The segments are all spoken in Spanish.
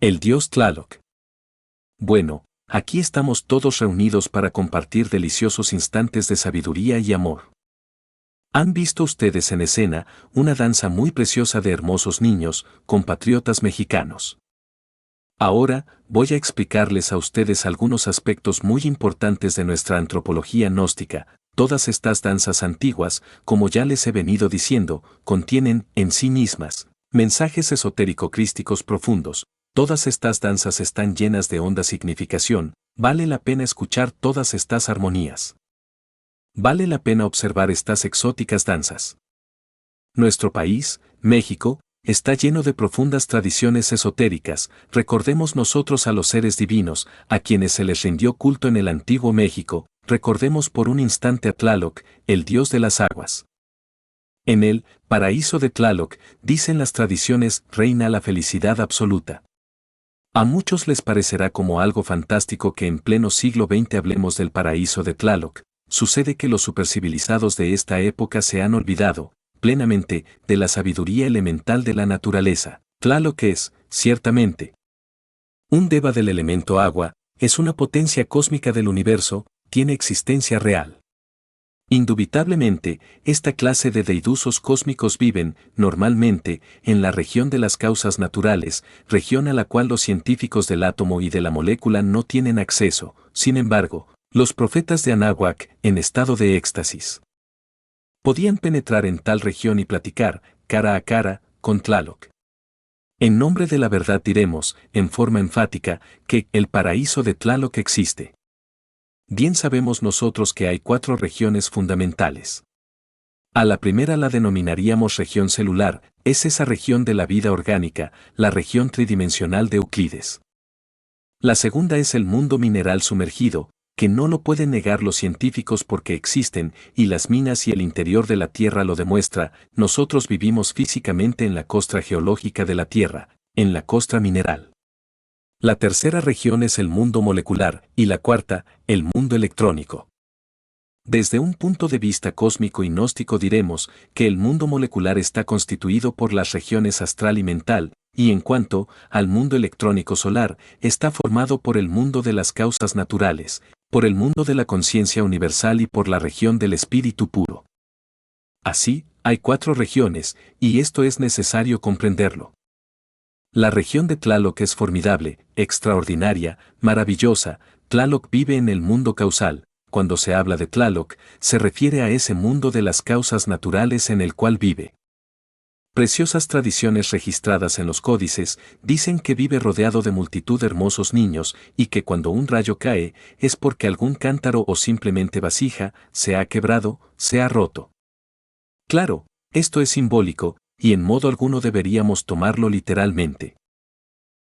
El dios Tlaloc. Bueno, aquí estamos todos reunidos para compartir deliciosos instantes de sabiduría y amor. ¿Han visto ustedes en escena una danza muy preciosa de hermosos niños, compatriotas mexicanos? Ahora, voy a explicarles a ustedes algunos aspectos muy importantes de nuestra antropología gnóstica. Todas estas danzas antiguas, como ya les he venido diciendo, contienen, en sí mismas, mensajes esotérico-crísticos profundos. Todas estas danzas están llenas de honda significación, vale la pena escuchar todas estas armonías. Vale la pena observar estas exóticas danzas. Nuestro país, México, está lleno de profundas tradiciones esotéricas. Recordemos nosotros a los seres divinos, a quienes se les rindió culto en el antiguo México. Recordemos por un instante a Tlaloc, el dios de las aguas. En el paraíso de Tlaloc, dicen las tradiciones, reina la felicidad absoluta. A muchos les parecerá como algo fantástico que en pleno siglo XX hablemos del paraíso de Tlaloc. Sucede que los supercivilizados de esta época se han olvidado, plenamente, de la sabiduría elemental de la naturaleza. Tlaloc es, ciertamente, un deva del elemento agua, es una potencia cósmica del universo, tiene existencia real. Indubitablemente, esta clase de deidusos cósmicos viven, normalmente, en la región de las causas naturales, región a la cual los científicos del átomo y de la molécula no tienen acceso. Sin embargo, los profetas de Anáhuac, en estado de éxtasis, podían penetrar en tal región y platicar, cara a cara, con Tlaloc. En nombre de la verdad diremos, en forma enfática, que el paraíso de Tlaloc existe. Bien sabemos nosotros que hay 4 regiones fundamentales. A la primera la denominaríamos región celular, es esa región de la vida orgánica, la región tridimensional de Euclides. La segunda es el mundo mineral sumergido, que no lo pueden negar los científicos porque existen, y las minas y el interior de la Tierra lo demuestra. Nosotros vivimos físicamente en la costra geológica de la Tierra, en la costra mineral. La tercera región es el mundo molecular, y la cuarta, el mundo electrónico. Desde un punto de vista cósmico y gnóstico diremos que el mundo molecular está constituido por las regiones astral y mental, y en cuanto al mundo electrónico solar, está formado por el mundo de las causas naturales, por el mundo de la conciencia universal y por la región del espíritu puro. Así, hay 4 regiones, y esto es necesario comprenderlo. La región de Tlaloc es formidable, extraordinaria, maravillosa. Tlaloc vive en el mundo causal. Cuando se habla de Tlaloc, se refiere a ese mundo de las causas naturales en el cual vive. Preciosas tradiciones registradas en los códices dicen que vive rodeado de multitud de hermosos niños y que cuando un rayo cae es porque algún cántaro o simplemente vasija se ha quebrado, se ha roto. Claro, esto es simbólico, y en modo alguno deberíamos tomarlo literalmente.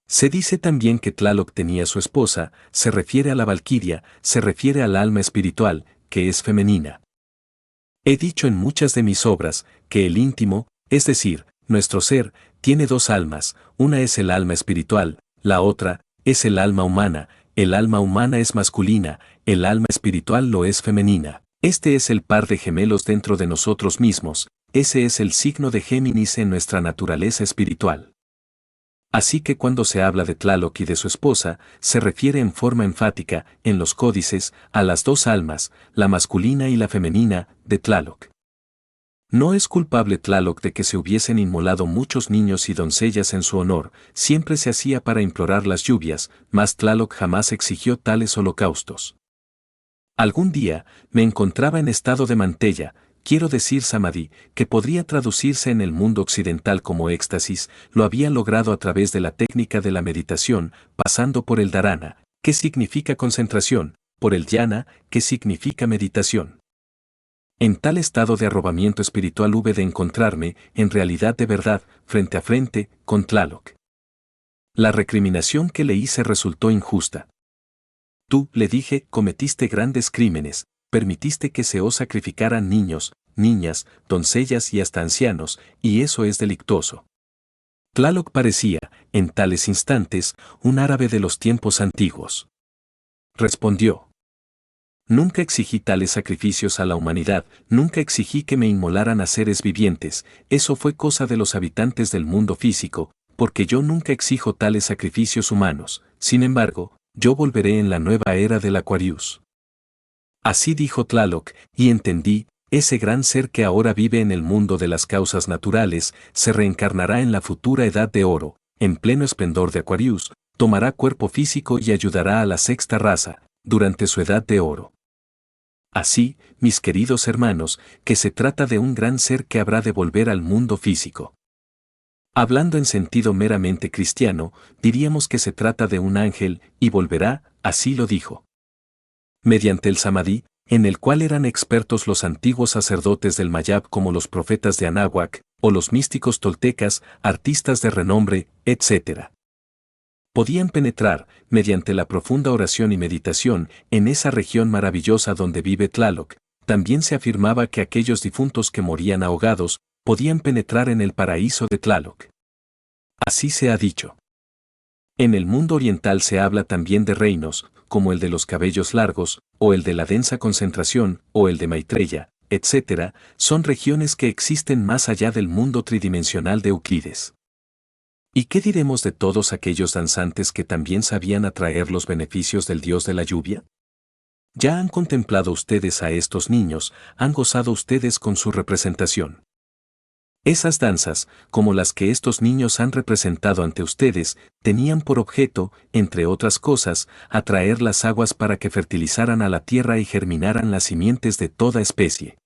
Se dice también que Tlaloc tenía su esposa, se refiere a la valquiria, se refiere al alma espiritual, que es femenina. He dicho en muchas de mis obras que el íntimo, es decir, nuestro ser, tiene 2 almas, una es el alma espiritual, la otra es el alma humana. El alma humana es masculina, el alma espiritual lo es femenina. Este es el par de gemelos dentro de nosotros mismos. Ese es el signo de Géminis en nuestra naturaleza espiritual. Así que cuando se habla de Tlaloc y de su esposa, se refiere en forma enfática, en los códices, a las 2 almas, la masculina y la femenina, de Tlaloc. No es culpable Tlaloc de que se hubiesen inmolado muchos niños y doncellas en su honor, siempre se hacía para implorar las lluvias, mas Tlaloc jamás exigió tales holocaustos. Algún día, me encontraba en estado de mantella, quiero decir samadhi, que podría traducirse en el mundo occidental como éxtasis, lo había logrado a través de la técnica de la meditación, pasando por el dharana, que significa concentración, por el dhyana, que significa meditación. En tal estado de arrobamiento espiritual hube de encontrarme, en realidad de verdad, frente a frente, con Tlaloc. La recriminación que le hice resultó injusta. Tú, le dije, cometiste grandes crímenes, permitiste que se os sacrificaran niños, niñas, doncellas y hasta ancianos, y eso es delictuoso. Tlaloc parecía, en tales instantes, un árabe de los tiempos antiguos. Respondió: nunca exigí tales sacrificios a la humanidad, nunca exigí que me inmolaran a seres vivientes, eso fue cosa de los habitantes del mundo físico, porque yo nunca exijo tales sacrificios humanos, sin embargo, yo volveré en la nueva era del Aquarius. Así dijo Tlaloc, y entendí, ese gran ser que ahora vive en el mundo de las causas naturales, se reencarnará en la futura edad de oro, en pleno esplendor de Aquarius, tomará cuerpo físico y ayudará a la sexta raza, durante su edad de oro. Así, mis queridos hermanos, que se trata de un gran ser que habrá de volver al mundo físico. Hablando en sentido meramente cristiano, diríamos que se trata de un ángel, y volverá, así lo dijo. Mediante el Samadhi, en el cual eran expertos los antiguos sacerdotes del Mayab como los profetas de Anáhuac, o los místicos toltecas, artistas de renombre, etc. Podían penetrar, mediante la profunda oración y meditación, en esa región maravillosa donde vive Tlaloc. También se afirmaba que aquellos difuntos que morían ahogados, podían penetrar en el paraíso de Tlaloc. Así se ha dicho. En el mundo oriental se habla también de reinos, como el de los cabellos largos, o el de la densa concentración, o el de Maitreya, etc., son regiones que existen más allá del mundo tridimensional de Euclides. ¿Y qué diremos de todos aquellos danzantes que también sabían atraer los beneficios del dios de la lluvia? Ya han contemplado ustedes a estos niños, han gozado ustedes con su representación. Esas danzas, como las que estos niños han representado ante ustedes, tenían por objeto, entre otras cosas, atraer las aguas para que fertilizaran a la tierra y germinaran las simientes de toda especie.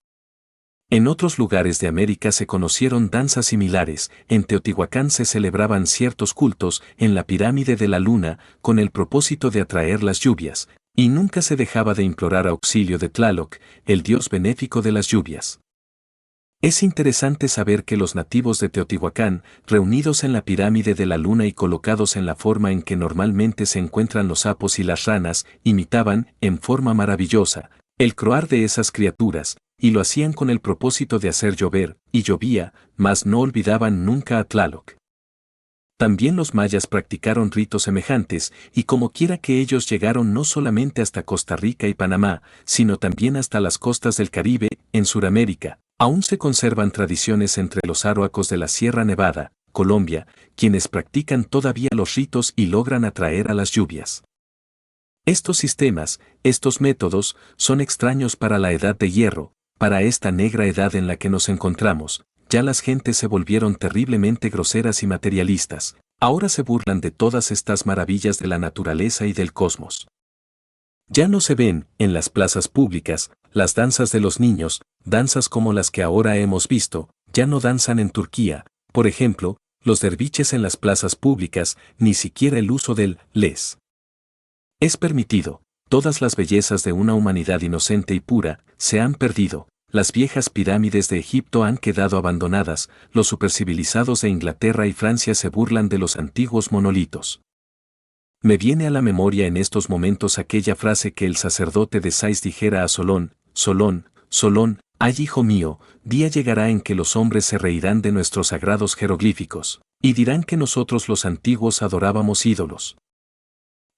En otros lugares de América se conocieron danzas similares, en Teotihuacán se celebraban ciertos cultos en la pirámide de la luna con el propósito de atraer las lluvias, y nunca se dejaba de implorar auxilio de Tlaloc, el dios benéfico de las lluvias. Es interesante saber que los nativos de Teotihuacán, reunidos en la pirámide de la luna y colocados en la forma en que normalmente se encuentran los sapos y las ranas, imitaban, en forma maravillosa, el croar de esas criaturas, y lo hacían con el propósito de hacer llover, y llovía, mas no olvidaban nunca a Tlaloc. También los mayas practicaron ritos semejantes, y como quiera que ellos llegaron no solamente hasta Costa Rica y Panamá, sino también hasta las costas del Caribe, en Suramérica, aún se conservan tradiciones entre los aroacos de la Sierra Nevada, Colombia, quienes practican todavía los ritos y logran atraer a las lluvias. Estos sistemas, estos métodos, son extraños para la edad de hierro, para esta negra edad en la que nos encontramos. Ya las gentes se volvieron terriblemente groseras y materialistas, ahora se burlan de todas estas maravillas de la naturaleza y del cosmos. Ya no se ven, en las plazas públicas, las danzas de los niños, danzas como las que ahora hemos visto, ya no danzan en Turquía, por ejemplo, los derviches en las plazas públicas, ni siquiera el uso del les es permitido. Todas las bellezas de una humanidad inocente y pura se han perdido. Las viejas pirámides de Egipto han quedado abandonadas, los supercivilizados de Inglaterra y Francia se burlan de los antiguos monolitos. Me viene a la memoria en estos momentos aquella frase que el sacerdote de Sais dijera a Solón: Solón, Solón, ay hijo mío, día llegará en que los hombres se reirán de nuestros sagrados jeroglíficos, y dirán que nosotros los antiguos adorábamos ídolos.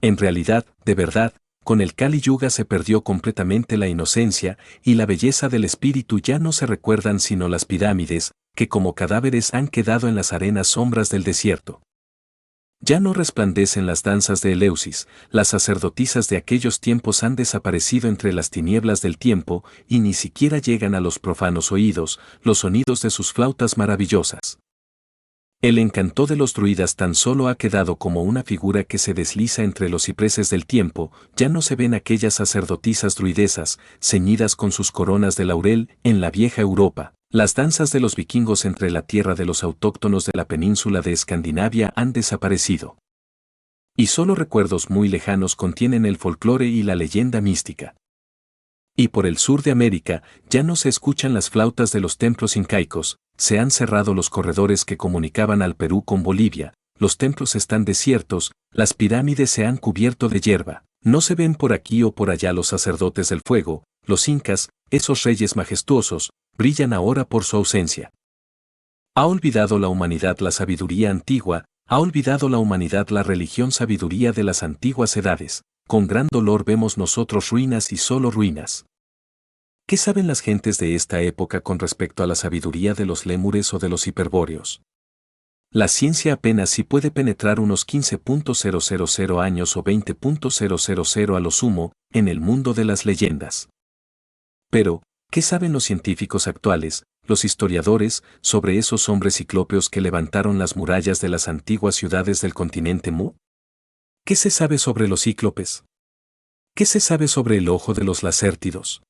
En realidad, de verdad, con el Kali Yuga se perdió completamente la inocencia, y la belleza del espíritu ya no se recuerdan sino las pirámides, que como cadáveres han quedado en las arenas sombras del desierto. Ya no resplandecen las danzas de Eleusis, las sacerdotisas de aquellos tiempos han desaparecido entre las tinieblas del tiempo, y ni siquiera llegan a los profanos oídos los sonidos de sus flautas maravillosas. El encanto de los druidas tan solo ha quedado como una figura que se desliza entre los cipreses del tiempo, ya no se ven aquellas sacerdotisas druidesas, ceñidas con sus coronas de laurel, en la vieja Europa. Las danzas de los vikingos entre la tierra de los autóctonos de la península de Escandinavia han desaparecido. Y solo recuerdos muy lejanos contienen el folclore y la leyenda mística. Y por el sur de América ya no se escuchan las flautas de los templos incaicos, se han cerrado los corredores que comunicaban al Perú con Bolivia, los templos están desiertos, las pirámides se han cubierto de hierba, no se ven por aquí o por allá los sacerdotes del fuego, los incas, esos reyes majestuosos, brillan ahora por su ausencia. ¿Ha olvidado la humanidad la sabiduría antigua? ¿Ha olvidado la humanidad la religión sabiduría de las antiguas edades? Con gran dolor vemos nosotros ruinas y solo ruinas. ¿Qué saben las gentes de esta época con respecto a la sabiduría de los lémures o de los hiperbóreos? La ciencia apenas si puede penetrar unos 15.000 años o 20.000 a lo sumo en el mundo de las leyendas. Pero, ¿qué saben los científicos actuales, los historiadores, sobre esos hombres ciclópeos que levantaron las murallas de las antiguas ciudades del continente Mu? ¿Qué se sabe sobre los cíclopes? ¿Qué se sabe sobre el ojo de los lacértidos?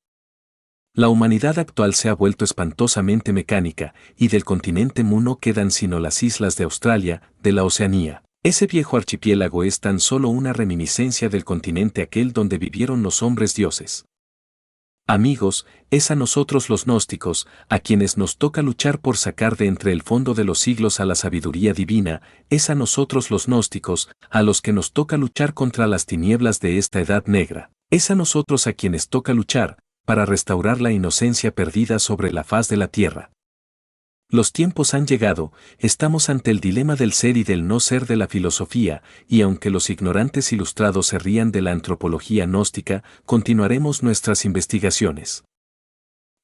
La humanidad actual se ha vuelto espantosamente mecánica, y del continente Mu no quedan sino las islas de Australia, de la Oceanía. Ese viejo archipiélago es tan solo una reminiscencia del continente aquel donde vivieron los hombres dioses. Amigos, es a nosotros los gnósticos, a quienes nos toca luchar por sacar de entre el fondo de los siglos a la sabiduría divina, es a nosotros los gnósticos, a los que nos toca luchar contra las tinieblas de esta edad negra, es a nosotros a quienes toca luchar, para restaurar la inocencia perdida sobre la faz de la tierra. Los tiempos han llegado, estamos ante el dilema del ser y del no ser de la filosofía, y aunque los ignorantes ilustrados se rían de la antropología gnóstica, continuaremos nuestras investigaciones.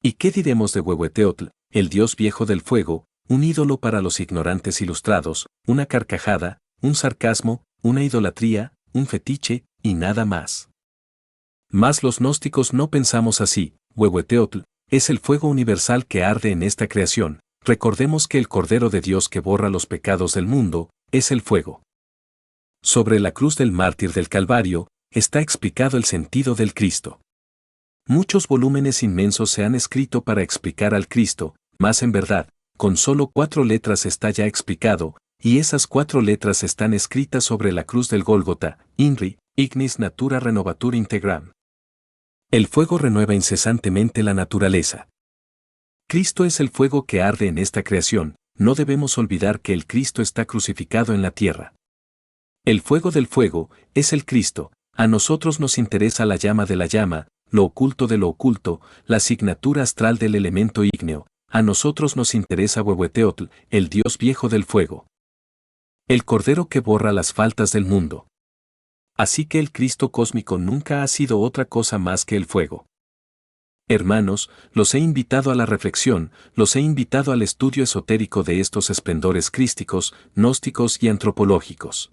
¿Y qué diremos de Huehueteotl, el dios viejo del fuego, un ídolo para los ignorantes ilustrados, una carcajada, un sarcasmo, una idolatría, un fetiche, y nada más? Mas los gnósticos no pensamos así. Huehueteotl es el fuego universal que arde en esta creación. Recordemos que el Cordero de Dios que borra los pecados del mundo es el fuego. Sobre la cruz del mártir del Calvario está explicado el sentido del Cristo. Muchos volúmenes inmensos se han escrito para explicar al Cristo, mas en verdad, con solo 4 letras está ya explicado, y esas 4 letras están escritas sobre la cruz del Gólgota, INRI, Ignis Natura Renovatur Integram. El fuego renueva incesantemente la naturaleza. Cristo es el fuego que arde en esta creación, no debemos olvidar que el Cristo está crucificado en la tierra. El fuego del fuego es el Cristo, a nosotros nos interesa la llama de la llama, lo oculto de lo oculto, la asignatura astral del elemento ígneo, a nosotros nos interesa Huehueteotl, el dios viejo del fuego. El cordero que borra las faltas del mundo. Así que el Cristo cósmico nunca ha sido otra cosa más que el fuego. Hermanos, los he invitado a la reflexión, los he invitado al estudio esotérico de estos esplendores crísticos, gnósticos y antropológicos.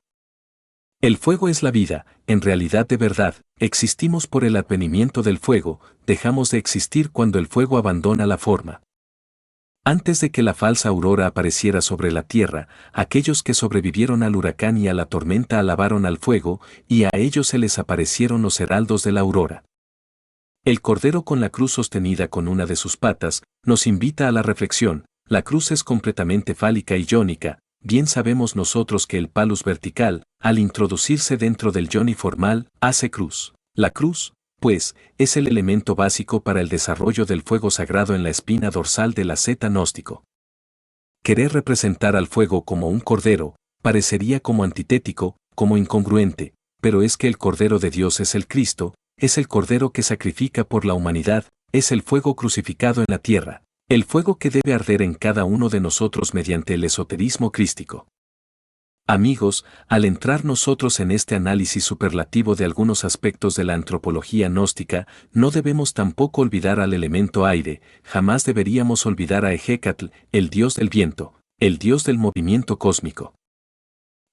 El fuego es la vida, en realidad de verdad, existimos por el advenimiento del fuego, dejamos de existir cuando el fuego abandona la forma. Antes de que la falsa aurora apareciera sobre la tierra, aquellos que sobrevivieron al huracán y a la tormenta alabaron al fuego, y a ellos se les aparecieron los heraldos de la aurora. El cordero con la cruz sostenida con una de sus patas, nos invita a la reflexión. La cruz es completamente fálica y jónica, bien sabemos nosotros que el palus vertical, al introducirse dentro del yoni formal, hace cruz. La cruz, pues, es el elemento básico para el desarrollo del fuego sagrado en la espina dorsal del asceta gnóstico. Querer representar al fuego como un cordero, parecería como antitético, como incongruente, pero es que el Cordero de Dios es el Cristo, es el Cordero que sacrifica por la humanidad, es el fuego crucificado en la tierra, el fuego que debe arder en cada uno de nosotros mediante el esoterismo crístico. Amigos, al entrar nosotros en este análisis superlativo de algunos aspectos de la antropología gnóstica, no debemos tampoco olvidar al elemento aire, jamás deberíamos olvidar a Ejecatl, el dios del viento, el dios del movimiento cósmico.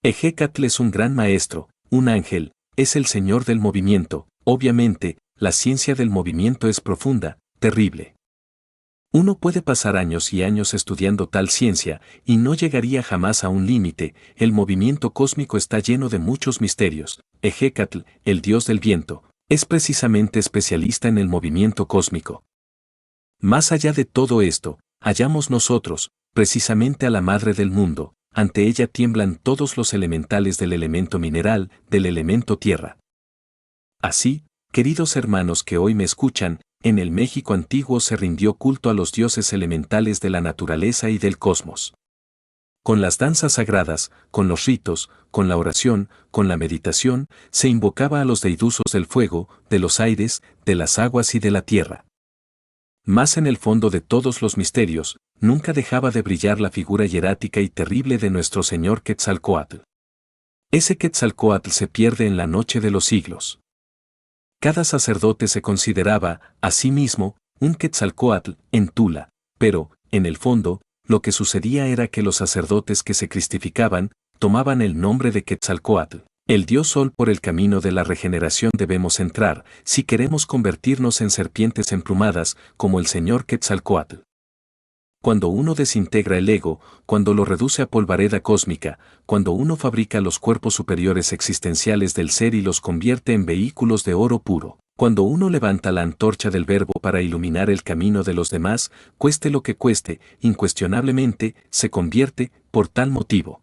Ejecatl es un gran maestro, un ángel, es el señor del movimiento, obviamente, la ciencia del movimiento es profunda, terrible. Uno puede pasar años y años estudiando tal ciencia, y no llegaría jamás a un límite. El movimiento cósmico está lleno de muchos misterios. Ejecatl, el dios del viento, es precisamente especialista en el movimiento cósmico. Más allá de todo esto, hallamos nosotros, precisamente a la madre del mundo, ante ella tiemblan todos los elementales del elemento mineral, del elemento tierra. Así, queridos hermanos que hoy me escuchan, en el México antiguo se rindió culto a los dioses elementales de la naturaleza y del cosmos. Con las danzas sagradas, con los ritos, con la oración, con la meditación, se invocaba a los deidusos del fuego, de los aires, de las aguas y de la tierra. Mas en el fondo de todos los misterios, nunca dejaba de brillar la figura hierática y terrible de nuestro Señor Quetzalcóatl. Ese Quetzalcóatl se pierde en la noche de los siglos. Cada sacerdote se consideraba, a sí mismo, un Quetzalcóatl, en Tula, pero, en el fondo, lo que sucedía era que los sacerdotes que se cristificaban tomaban el nombre de Quetzalcóatl, el dios sol. Por el camino de la regeneración debemos entrar si queremos convertirnos en serpientes emplumadas como el señor Quetzalcóatl. Cuando uno desintegra el ego, cuando lo reduce a polvareda cósmica, cuando uno fabrica los cuerpos superiores existenciales del ser y los convierte en vehículos de oro puro, cuando uno levanta la antorcha del verbo para iluminar el camino de los demás, cueste lo que cueste, incuestionablemente, se convierte, por tal motivo,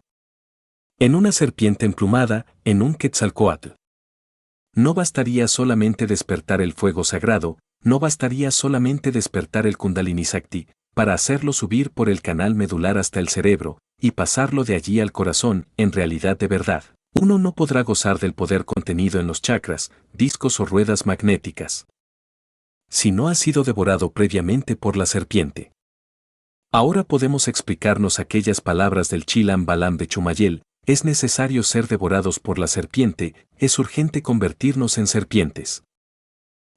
en una serpiente emplumada, en un Quetzalcóatl. No bastaría solamente despertar el fuego sagrado, no bastaría solamente despertar el Kundalini Sakti, para hacerlo subir por el canal medular hasta el cerebro, y pasarlo de allí al corazón. En realidad, de verdad, uno no podrá gozar del poder contenido en los chakras, discos o ruedas magnéticas, si no ha sido devorado previamente por la serpiente. Ahora podemos explicarnos aquellas palabras del Chilam Balam de Chumayel: es necesario ser devorados por la serpiente, es urgente convertirnos en serpientes.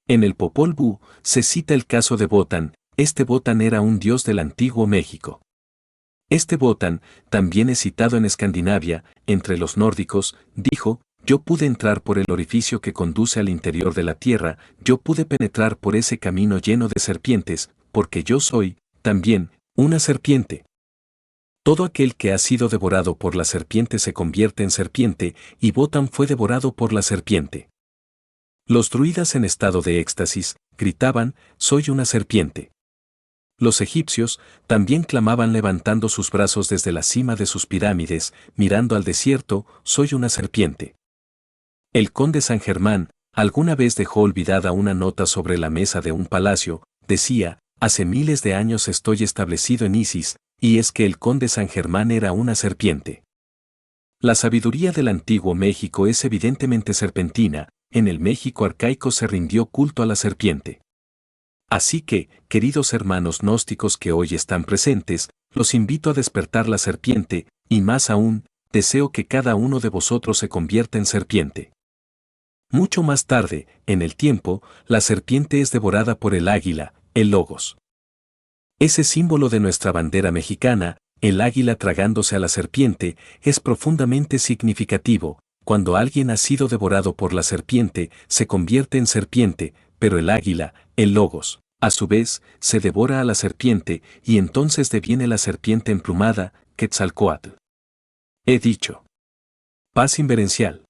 En el Popol Vuh se cita el caso de Botán. Este Botán era un dios del antiguo México. Este Botán, también es citado en Escandinavia, entre los nórdicos, dijo: yo pude entrar por el orificio que conduce al interior de la tierra, yo pude penetrar por ese camino lleno de serpientes, porque yo soy, también, una serpiente. Todo aquel que ha sido devorado por la serpiente se convierte en serpiente, y Botán fue devorado por la serpiente. Los druidas en estado de éxtasis gritaban: soy una serpiente. Los egipcios también clamaban levantando sus brazos desde la cima de sus pirámides, mirando al desierto: soy una serpiente. El conde San Germán alguna vez dejó olvidada una nota sobre la mesa de un palacio. Decía: hace miles de años estoy establecido en Isis, y es que el conde San Germán era una serpiente. La sabiduría del antiguo México es evidentemente serpentina. En el México arcaico se rindió culto a la serpiente. Así que, queridos hermanos gnósticos que hoy están presentes, los invito a despertar la serpiente, y más aún, deseo que cada uno de vosotros se convierta en serpiente. Mucho más tarde, en el tiempo, la serpiente es devorada por el águila, el logos. Ese símbolo de nuestra bandera mexicana, el águila tragándose a la serpiente, es profundamente significativo. Cuando alguien ha sido devorado por la serpiente, se convierte en serpiente, pero el águila, el logos, a su vez, se devora a la serpiente, y entonces deviene la serpiente emplumada, Quetzalcóatl. He dicho. Paz inverencial.